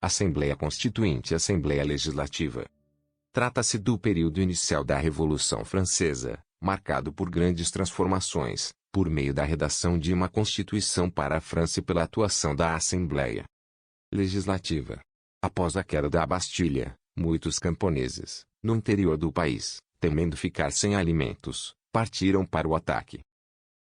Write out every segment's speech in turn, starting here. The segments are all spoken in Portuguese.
Assembleia Constituinte e Assembleia Legislativa. Trata-se do período inicial da Revolução Francesa, marcado por grandes transformações, por meio da redação de uma Constituição para a França e pela atuação da Assembleia Legislativa. Após a queda da Bastilha, muitos camponeses, no interior do país, temendo ficar sem alimentos, partiram para o ataque.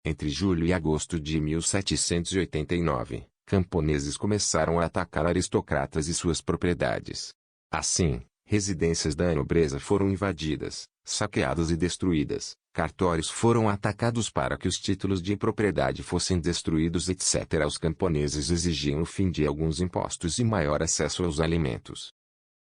Entre julho e agosto de 1789, camponeses começaram a atacar aristocratas e suas propriedades. Assim, residências da nobreza foram invadidas, saqueadas e destruídas, cartórios foram atacados para que os títulos de propriedade fossem destruídos, etc. Os camponeses exigiam o fim de alguns impostos e maior acesso aos alimentos.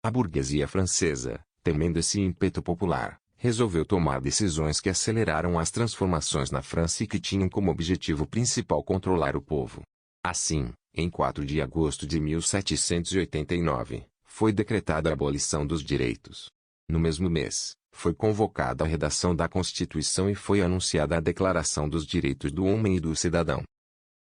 A burguesia francesa, temendo esse ímpeto popular, resolveu tomar decisões que aceleraram as transformações na França e que tinham como objetivo principal controlar o povo. Assim, em 4 de agosto de 1789, foi decretada a abolição dos direitos. No mesmo mês, foi convocada a redação da Constituição e foi anunciada a Declaração dos Direitos do Homem e do Cidadão.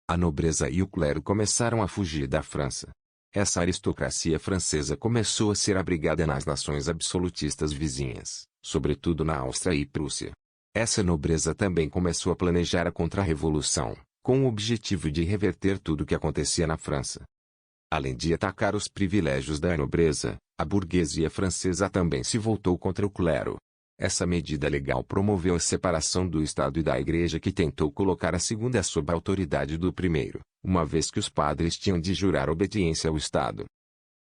A nobreza e o clero começaram a fugir da França. Essa aristocracia francesa começou a ser abrigada nas nações absolutistas vizinhas, sobretudo na Áustria e Prússia. Essa nobreza também começou a planejar a contra-revolução, com o objetivo de reverter tudo o que acontecia na França. Além de atacar os privilégios da nobreza, a burguesia francesa também se voltou contra o clero. Essa medida legal promoveu a separação do Estado e da Igreja, que tentou colocar a segunda sob a autoridade do primeiro, uma vez que os padres tinham de jurar obediência ao Estado.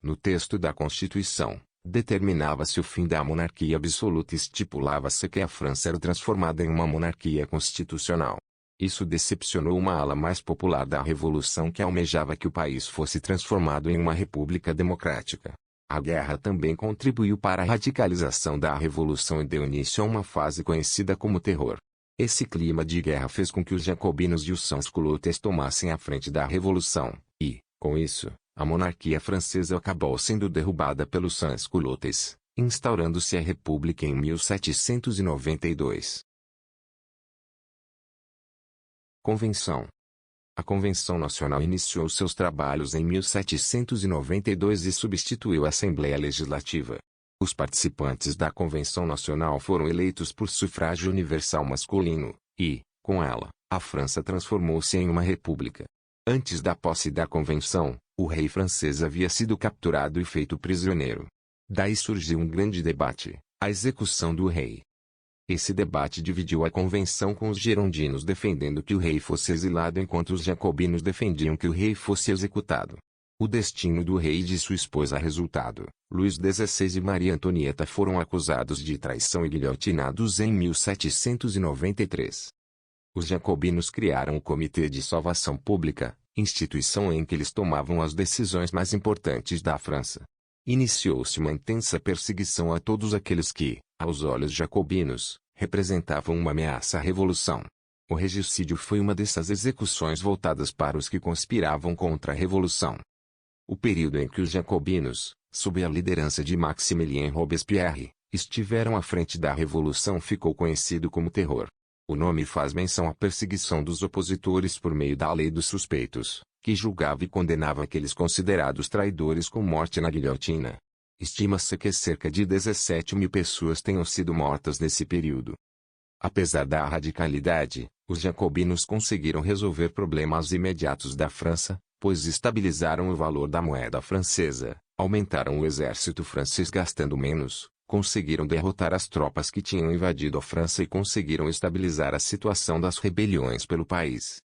No texto da Constituição, determinava-se o fim da monarquia absoluta e estipulava-se que a França era transformada em uma monarquia constitucional. Isso decepcionou uma ala mais popular da Revolução que almejava que o país fosse transformado em uma república democrática. A guerra também contribuiu para a radicalização da Revolução e deu início a uma fase conhecida como Terror. Esse clima de guerra fez com que os jacobinos e os sans-culottes tomassem a frente da Revolução, e, com isso, a monarquia francesa acabou sendo derrubada pelos sans-culottes, instaurando-se a República em 1792. Convenção. A Convenção Nacional iniciou seus trabalhos em 1792 e substituiu a Assembleia Legislativa. Os participantes da Convenção Nacional foram eleitos por sufrágio universal masculino, e, com ela, a França transformou-se em uma república. Antes da posse da Convenção, o rei francês havia sido capturado e feito prisioneiro. Daí surgiu um grande debate: a execução do rei. Esse debate dividiu a convenção, com os girondinos defendendo que o rei fosse exilado enquanto os jacobinos defendiam que o rei fosse executado. O destino do rei e de sua esposa resultado: Luís XVI e Maria Antonieta foram acusados de traição e guilhotinados em 1793. Os jacobinos criaram o Comitê de Salvação Pública, instituição em que eles tomavam as decisões mais importantes da França. Iniciou-se uma intensa perseguição a todos aqueles que, aos olhos jacobinos, representavam uma ameaça à revolução. O regicídio foi uma dessas execuções voltadas para os que conspiravam contra a revolução. O período em que os jacobinos, sob a liderança de Maximilien Robespierre, estiveram à frente da revolução ficou conhecido como Terror. O nome faz menção à perseguição dos opositores por meio da Lei dos Suspeitos, que julgava e condenava aqueles considerados traidores com morte na guilhotina. Estima-se que cerca de 17.000 pessoas tenham sido mortas nesse período. Apesar da radicalidade, os jacobinos conseguiram resolver problemas imediatos da França, pois estabilizaram o valor da moeda francesa, aumentaram o exército francês gastando menos, conseguiram derrotar as tropas que tinham invadido a França e conseguiram estabilizar a situação das rebeliões pelo país.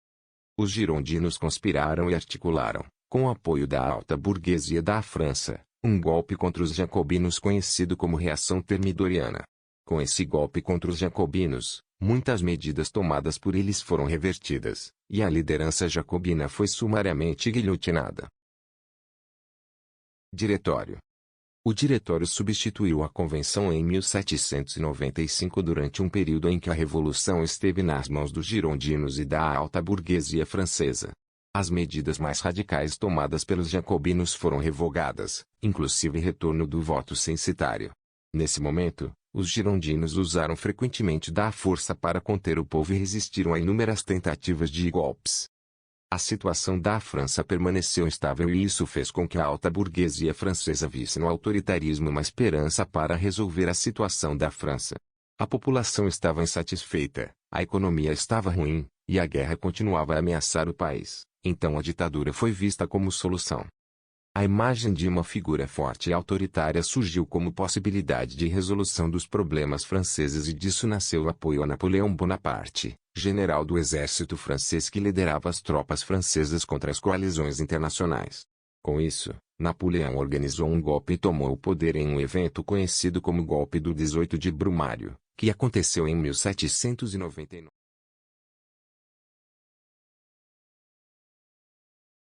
Os girondinos conspiraram e articularam, com o apoio da alta burguesia da França, um golpe contra os jacobinos conhecido como Reação Termidoriana. Com esse golpe contra os jacobinos, muitas medidas tomadas por eles foram revertidas, e a liderança jacobina foi sumariamente guilhotinada. Diretório. O Diretório substituiu a Convenção em 1795 durante um período em que a Revolução esteve nas mãos dos girondinos e da alta burguesia francesa. As medidas mais radicais tomadas pelos jacobinos foram revogadas, inclusive retorno do voto censitário. Nesse momento, os girondinos usaram frequentemente da força para conter o povo e resistiram a inúmeras tentativas de golpes. A situação da França permaneceu instável e isso fez com que a alta burguesia francesa visse no autoritarismo uma esperança para resolver a situação da França. A população estava insatisfeita, a economia estava ruim, e a guerra continuava a ameaçar o país, então a ditadura foi vista como solução. A imagem de uma figura forte e autoritária surgiu como possibilidade de resolução dos problemas franceses e disso nasceu o apoio a Napoleão Bonaparte, general do exército francês que liderava as tropas francesas contra as coalizões internacionais. Com isso, Napoleão organizou um golpe e tomou o poder em um evento conhecido como Golpe do 18 de Brumário, que aconteceu em 1799.